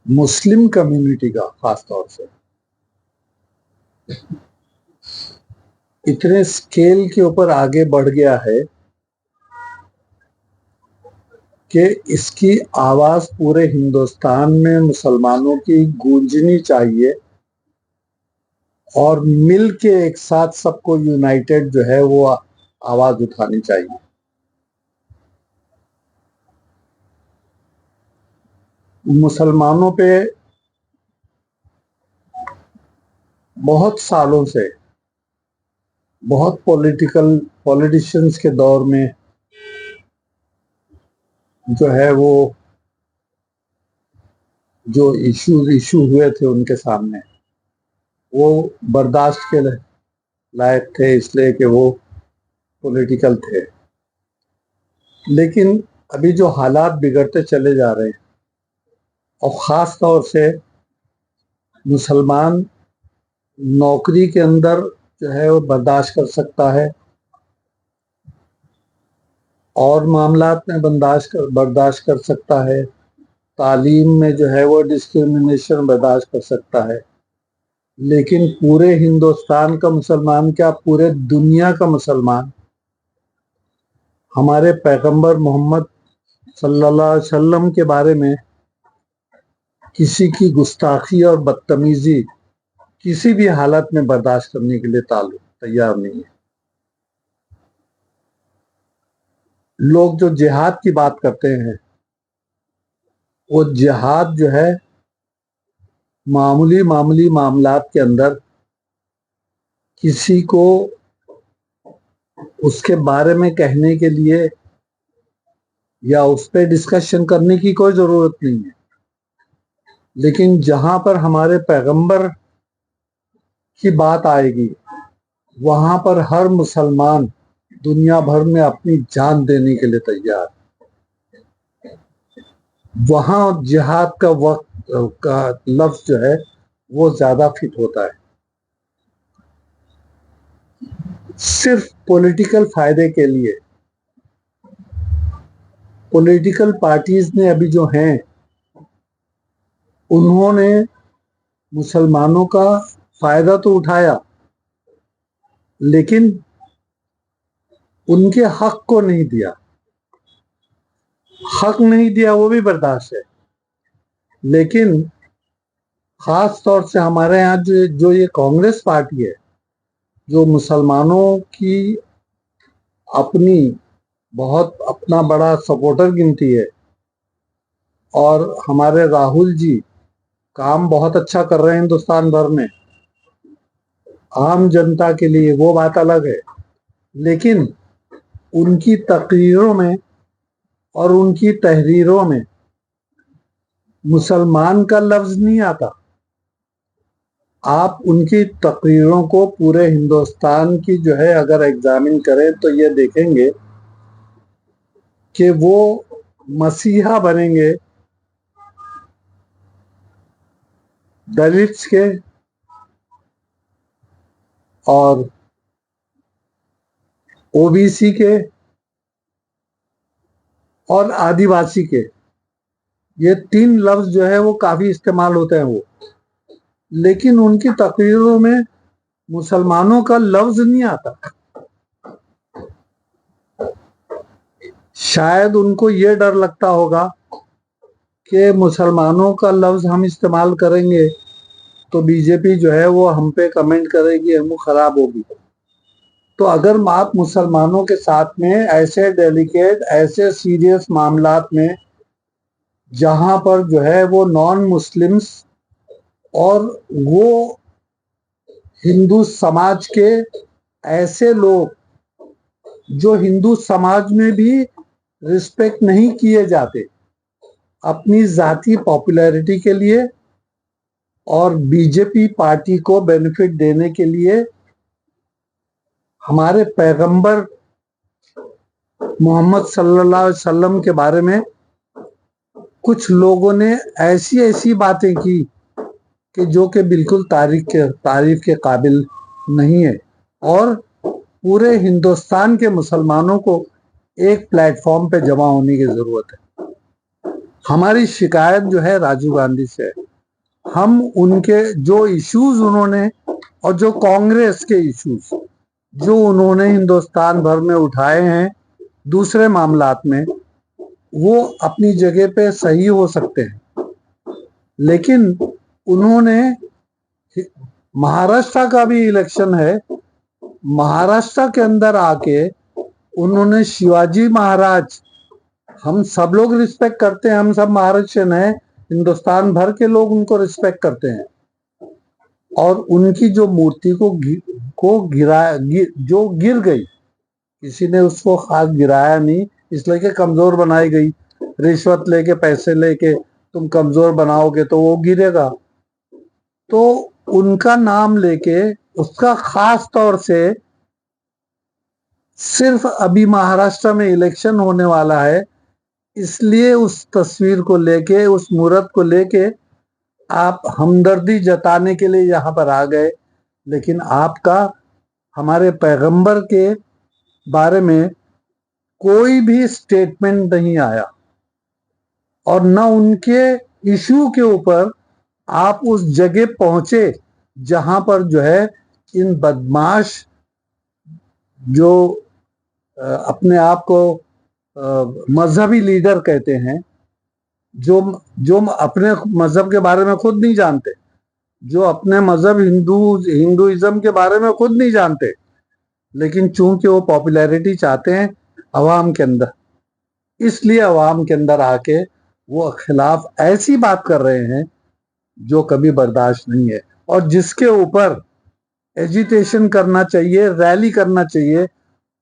مسلم community کا خاص طور سے اتنے سکیل کے اوپر آگے بڑھ گیا ہے کہ اس کی آواز پورے ہندوستان میں مسلمانوں کی گونجنی چاہیے اور مل کے ایک ساتھ سب کو یونائٹڈ جو ہے وہ آواز اٹھانی چاہیے۔ مسلمانوں پہ بہت سالوں سے بہت پولیٹیشنز کے دور میں جو ہے وہ جو ایشو ہوئے تھے ان کے سامنے وہ برداشت کے لائق تھے، اس لیے کہ وہ پولیٹیکل تھے۔ لیکن ابھی جو حالات بگڑتے چلے جا رہے ہیں اور خاص طور سے مسلمان نوکری کے اندر جو ہے وہ برداشت کر سکتا ہے اور معاملات میں برداشت کر سکتا ہے، تعلیم میں جو ہے وہ ڈسکرمنیشن برداشت کر سکتا ہے، لیکن پورے ہندوستان کا مسلمان کیا پورے دنیا کا مسلمان ہمارے پیغمبر محمد صلی اللہ علیہ وسلم کے بارے میں کسی کی گستاخی اور بدتمیزی کسی بھی حالت میں برداشت کرنے کے لیے تیار نہیں ہے۔ لوگ جو جہاد کی بات کرتے ہیں وہ جہاد جو ہے معمولی معاملات کے اندر کسی کو اس کے بارے میں کہنے کے لیے یا اس پہ ڈسکشن کرنے کی کوئی ضرورت نہیں ہے، لیکن جہاں پر ہمارے پیغمبر کی بات آئے گی وہاں پر ہر مسلمان دنیا بھر میں اپنی جان دینے کے لیے تیار، وہاں جہاد کا وقت کا لفظ جو ہے وہ زیادہ فٹ ہوتا ہے۔ صرف پولیٹیکل فائدے کے لیے پولیٹیکل پارٹیز نے ابھی جو ہیں انہوں نے مسلمانوں کا فائدہ تو اٹھایا لیکن ان کے حق کو نہیں دیا۔ حق نہیں دیا وہ بھی برداشت ہے، لیکن خاص طور سے ہمارے یہاں جو یہ کانگریس پارٹی ہے جو مسلمانوں کی اپنا بڑا سپورٹر گنتی ہے، اور ہمارے راہل جی کام بہت اچھا کر رہے ہیں ہندوستان بھر میں عام جنتا کے لیے، وہ بات الگ ہے، لیکن ان کی تقریروں میں اور ان کی تحریروں میں مسلمان کا لفظ نہیں آتا۔ آپ ان کی تقریروں کو پورے ہندوستان کی جو ہے اگر ایگزامن کریں تو یہ دیکھیں گے کہ وہ مسیحا بنیں گے دلتس کے اور او بی سی کے اور آدیواسی کے، یہ تین لفظ جو ہے وہ کافی استعمال ہوتے ہیں وہ، لیکن ان کی تقریروں میں مسلمانوں کا لفظ نہیں آتا۔ شاید ان کو یہ ڈر لگتا ہوگا کہ مسلمانوں کا لفظ ہم استعمال کریں گے تو بی جے پی جو ہے وہ ہم پہ کمنٹ کرے گی، ہم خراب ہوگی۔ تو اگر آپ مسلمانوں کے ساتھ میں ایسے ڈیلیکیٹ ایسے سیریس معاملات میں جہاں پر جو ہے وہ نان مسلمز اور وہ ہندو سماج کے ایسے لوگ جو ہندو سماج میں بھی رسپیکٹ نہیں کیے جاتے اپنی ذاتی پاپولیرٹی کے لیے اور بی جے پی پارٹی کو بینیفٹ دینے کے لیے، ہمارے پیغمبر محمد صلی اللہ علیہ وسلم کے بارے میں کچھ لوگوں نے ایسی باتیں کی کہ جو کہ بالکل تعریف کے قابل نہیں ہے، اور پورے ہندوستان کے مسلمانوں کو ایک پلیٹ فارم پہ جمع ہونے کی ضرورت ہے۔ ہماری شکایت جو ہے راجیو گاندھی سے ہے. ہم ان کے جو ایشوز انہوں نے اور جو کانگریس کے ایشوز جو انہوں نے ہندوستان بھر میں اٹھائے ہیں دوسرے معاملات میں، وہ اپنی جگہ پہ صحیح ہو سکتے ہیں، لیکن انہوں نے مہاراشٹر کا بھی الیکشن ہے، مہاراشٹر کے اندر آ کے انہوں نے شیواجی مہاراج، ہم سب لوگ رسپیکٹ کرتے ہیں، ہم سب مہاراشٹرین ہیں، ہندوستان بھر کے لوگ ان کو رسپیکٹ کرتے ہیں، اور ان کی جو مورتی کو گرایا جو گر گئی، کسی نے اس کو خاص گرایا نہیں، اس لیے کہ کمزور بنائی گئی، رشوت لے کے پیسے لے کے تم کمزور بناؤ گے تو وہ گرے گا. تو ان کا نام لے کے اس کا خاص طور سے صرف ابھی مہاراشٹر میں الیکشن ہونے والا ہے اس لیے اس تصویر کو لے کے، اس مورت کو لے کے آپ ہمدردی جتانے کے لیے یہاں پر آ گئے، لیکن آپ کا ہمارے پیغمبر کے بارے میں کوئی بھی سٹیٹمنٹ نہیں آیا، اور نہ ان کے ایشو کے اوپر آپ اس جگہ پہنچے جہاں پر جو ہے ان بدماش جو اپنے آپ کو مذہبی لیڈر کہتے ہیں، جو اپنے مذہب کے بارے میں خود نہیں جانتے، جو اپنے مذہب ہندوازم کے بارے میں خود نہیں جانتے، لیکن چونکہ وہ پاپولیرٹی چاہتے ہیں عوام کے اندر، اس لیے عوام کے اندر آ کے وہ خلاف ایسی بات کر رہے ہیں جو کبھی برداشت نہیں ہے، اور جس کے اوپر ایجیٹیشن کرنا چاہیے، ریلی کرنا چاہیے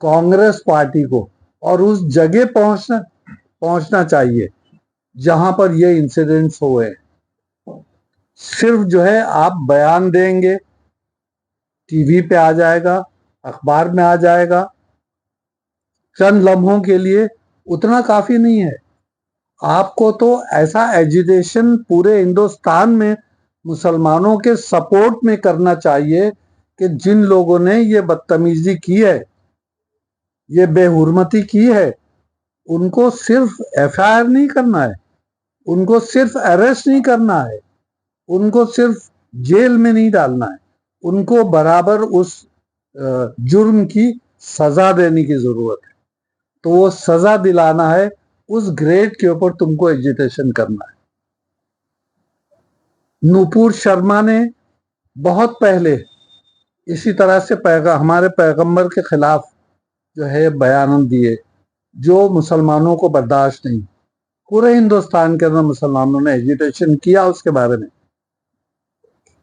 کانگریس پارٹی کو، اور اس جگہ پہنچنا چاہیے جہاں پر یہ انسیڈنٹس ہوئے. صرف جو ہے آپ بیان دیں گے، ٹی وی پہ آ جائے گا، اخبار میں آ جائے گا، چند لمحوں کے لیے، اتنا کافی نہیں ہے. آپ کو تو ایسا ایجیٹیشن پورے ہندوستان میں مسلمانوں کے سپورٹ میں کرنا چاہیے کہ جن لوگوں نے یہ بدتمیزی کی ہے، یہ بے حرمتی کی ہے، ان کو صرف ایف آئی آر نہیں کرنا ہے، ان کو صرف اریسٹ نہیں کرنا ہے، ان کو صرف جیل میں نہیں ڈالنا ہے، ان کو برابر اس جرم کی سزا دینے کی ضرورت ہے. تو وہ سزا دلانا ہے، اس گریڈ کے اوپر تم کو ایجیٹیشن کرنا ہے. نوپور شرما نے بہت پہلے اسی طرح سے ہمارے پیغمبر کے خلاف جو ہے بیان دیے، جو مسلمانوں کو برداشت نہیں. پورے ہندوستان کے اندر مسلمانوں نے ایجیٹیشن کیا، اس کے بارے میں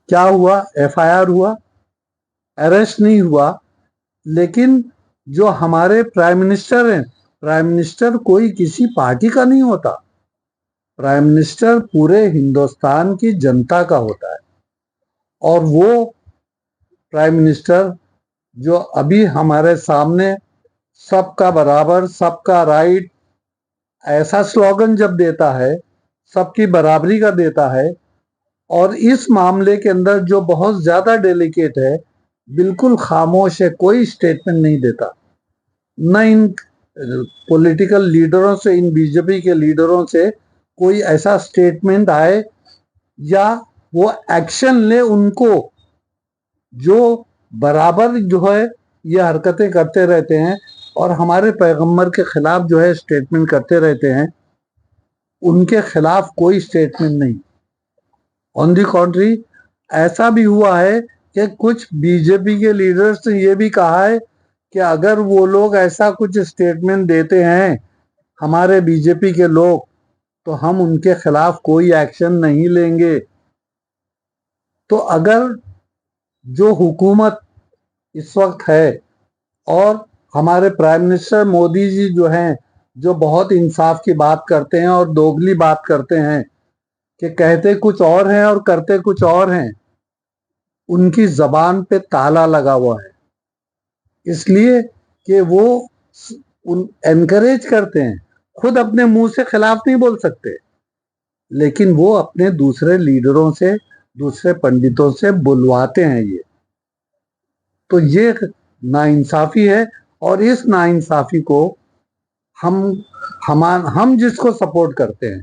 کیا ہوا؟ ایف آئی آر ہوا، اریسٹ نہیں ہوا. لیکن جو ہمارے پرائم منسٹر ہیں، پرائم منسٹر کوئی کسی پارٹی کا نہیں ہوتا، پرائم منسٹر پورے ہندوستان کی جنتا کا ہوتا ہے. اور وہ پرائم منسٹر جو ابھی ہمارے سامنے سب کا برابر، سب کا رائٹ، ایسا سلوگن جب دیتا ہے، سب کی برابری کا دیتا ہے، اور اس معاملے کے اندر جو بہت زیادہ ڈیلیکیٹ ہے، بالکل خاموش ہے، کوئی سٹیٹمنٹ نہیں دیتا. نہ ان پولیٹیکل لیڈروں سے، ان بی جے پی کے لیڈروں سے کوئی ایسا سٹیٹمنٹ آئے یا وہ ایکشن لے ان کو، جو برابر جو ہے یہ حرکتیں کرتے رہتے ہیں اور ہمارے پیغمبر کے خلاف جو ہے سٹیٹمنٹ کرتے رہتے ہیں. ان کے خلاف کوئی سٹیٹمنٹ نہیں. آن دی کنٹری ایسا بھی ہوا ہے کہ کچھ بی جے پی کے لیڈرز نے یہ بھی کہا ہے کہ اگر وہ لوگ ایسا کچھ سٹیٹمنٹ دیتے ہیں ہمارے بی جے پی کے لوگ، تو ہم ان کے خلاف کوئی ایکشن نہیں لیں گے. تو اگر جو حکومت اس وقت ہے اور ہمارے پرائم منسٹر مودی جی جو ہیں، جو بہت انصاف کی بات کرتے ہیں اور دوگلی بات کرتے ہیں، کہ کہتے کچھ اور ہیں اور کرتے کچھ اور ہیں، ان کی زبان پہ تالا لگا ہوا ہے، اس لیے کہ وہ انکریج کرتے ہیں. خود اپنے منہ سے خلاف نہیں بول سکتے، لیکن وہ اپنے دوسرے لیڈروں سے، دوسرے پنڈتوں سے بلواتے ہیں. یہ ناانصافی ہے، اور اس ناانصافی کو ہم جس کو سپورٹ کرتے ہیں،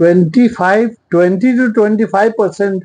20 to 25%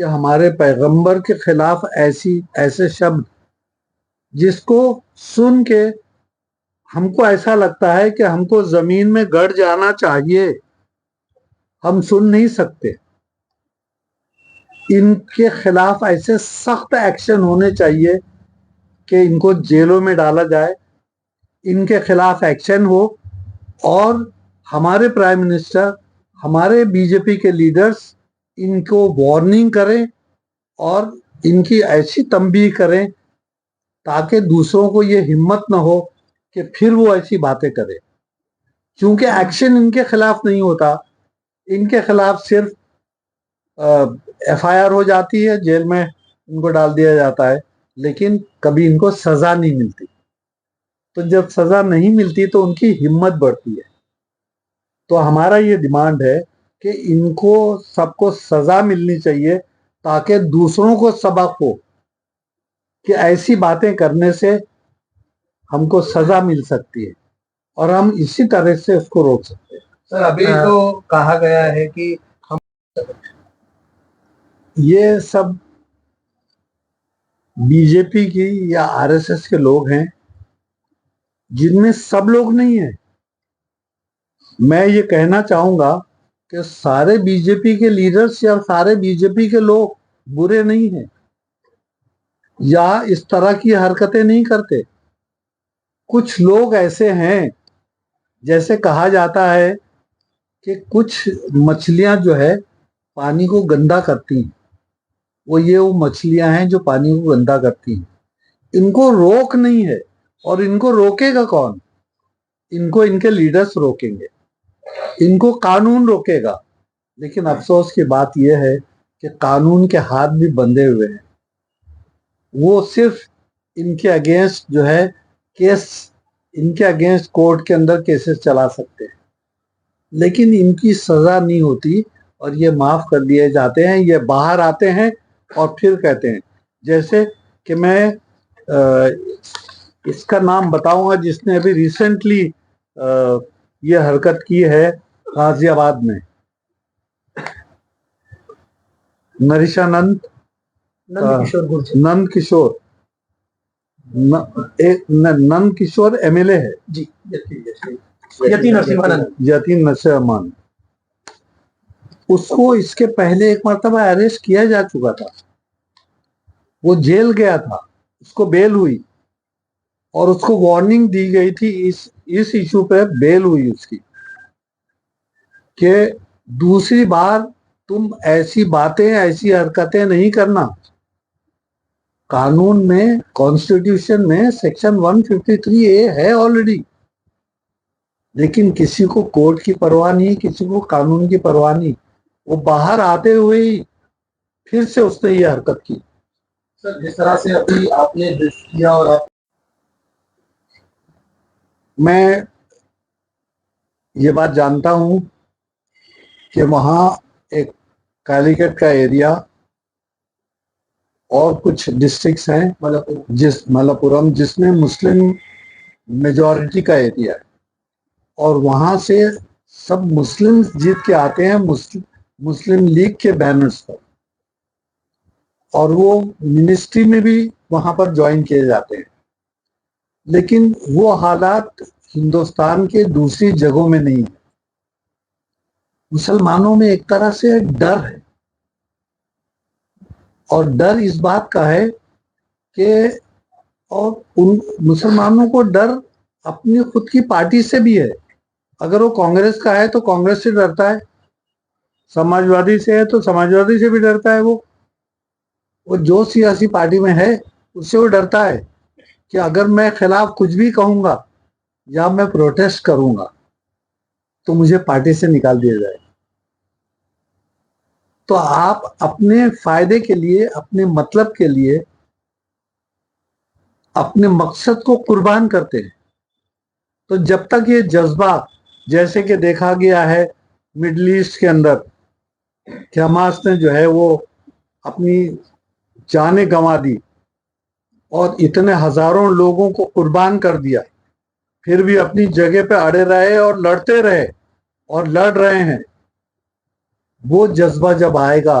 کہ ہمارے پیغمبر کے خلاف ایسے شبد جس کو سن کے ہم کو ایسا لگتا ہے کہ ہم کو زمین میں گڑ جانا چاہیے، ہم سن نہیں سکتے. ان کے خلاف ایسے سخت ایکشن ہونے چاہیے کہ ان کو جیلوں میں ڈالا جائے، ان کے خلاف ایکشن ہو، اور ہمارے پرائم منسٹر، ہمارے بی جے پی کے لیڈرز ان کو وارننگ کریں اور ان کی ایسی تنبیہ کریں تاکہ دوسروں کو یہ ہمت نہ ہو کہ پھر وہ ایسی باتیں کرے. چونکہ ایکشن ان کے خلاف نہیں ہوتا، ان کے خلاف صرف ایف آئی آر ہو جاتی ہے، جیل میں ان کو ڈال دیا جاتا ہے، لیکن کبھی ان کو سزا نہیں ملتی. تو جب سزا نہیں ملتی تو ان کی ہمت بڑھتی ہے. تو ہمارا یہ ڈیمانڈ ہے کہ ان کو سب کو سزا ملنی چاہیے تاکہ دوسروں کو سبق ہو کہ ایسی باتیں کرنے سے ہم کو سزا مل سکتی ہے اور ہم اسی طرح سے اس کو روک سکتے ہیں. سر ابھی تو کہا گیا ہے کہ یہ سب بی جے پی کی یا آر ایس ایس کے لوگ ہیں جن میں سب لوگ نہیں ہیں. میں یہ کہنا چاہوں گا کہ سارے بی جے پی کے لیڈرز یا سارے بی جے پی کے لوگ برے نہیں ہیں یا اس طرح کی حرکتیں نہیں کرتے. کچھ لوگ ایسے ہیں، جیسے کہا جاتا ہے کہ کچھ مچھلیاں جو ہے پانی کو گندا کرتی ہیں، وہ مچھلیاں ہیں جو پانی کو گندا کرتی ہیں. ان کو روک نہیں ہے، اور ان کو روکے گا کون؟ ان کو ان کے لیڈرز روکیں گے، ان کو قانون روکے گا. لیکن افسوس کی بات یہ ہے کہ قانون کے ہاتھ بھی بندھے ہوئے ہیں. وہ صرف ان کے اگینسٹ جو ہے کیس، ان کے اگینسٹ کورٹ کے اندر کیسز چلا سکتے ہیں، لیکن ان کی سزا نہیں ہوتی اور یہ معاف کر دیے جاتے ہیں. یہ باہر آتے ہیں اور پھر کہتے ہیں، جیسے کہ میں اس کا نام بتاؤں گا جس نے ابھی ریسنٹلی یہ حرکت کی ہے غازی آباد میں، نریشانند نند کشور ایم ایل اے ہے جی یتی نرسمہانند. اس کو اس کے پہلے ایک مرتبہ اریسٹ کیا جا چکا تھا، وہ جیل گیا تھا، اس کو بیل ہوئی اور اس کو وارننگ دی گئی تھی اس ایشو پہ بیل ہوئی اس کی کہ دوسری بار تم ایسی باتیں، ایسی حرکتیں نہیں کرنا. قانون میں، کانسٹیٹیوشن میں سیکشن 153A ہے آلریڈی، لیکن کسی کو کورٹ کی پرواہ نہیں، کسی کو قانون کی پرواہ نہیں. وہ باہر آتے ہوئے ہی پھر سے اس نے یہ حرکت کی. سر جس طرح سے ابھی آپ نے کیا، اور آپ میں یہ بات جانتا ہوں کہ وہاں ایک کالیکٹ کا ایریا اور کچھ ڈسٹرکٹس ہیں ملاپورم جس میں مسلم میجورٹی کا ایریا ہے، اور وہاں سے سب مسلم جیت کے آتے ہیں مسلم لیگ کے بینرز پر، اور وہ منسٹری میں بھی وہاں پر جوائن کیے جاتے ہیں. لیکن وہ حالات ہندوستان کے دوسری جگہوں میں نہیں ہے. مسلمانوں میں ایک طرح سے ڈر ہے، اور ڈر اس بات کا ہے کہ، اور ان مسلمانوں کو ڈر اپنی خود کی پارٹی سے بھی ہے. اگر وہ کانگریس کا ہے تو کانگریس سے ڈرتا ہے، سماجوادی سے ہے تو سماجوادی سے بھی ڈرتا ہے. وہ جو سیاسی پارٹی میں ہے اس سے وہ ڈرتا ہے کہ اگر میں خلاف کچھ بھی کہوں گا یا میں پروٹیسٹ کروں گا تو مجھے پارٹی سے نکال دیا جائے. تو آپ اپنے فائدے کے لیے، اپنے مطلب کے لیے، اپنے مقصد کو قربان کرتے ہیں. تو جب تک یہ جذبہ، جیسے کہ دیکھا گیا ہے مڈل ایسٹ کے اندر کہ حماس نے جو ہے وہ اپنی جانیں گنوا دی اور اتنے ہزاروں لوگوں کو قربان کر دیا، پھر بھی اپنی جگہ پہ اڑے رہے اور لڑتے رہے اور لڑ رہے ہیں. وہ جذبہ جب آئے گا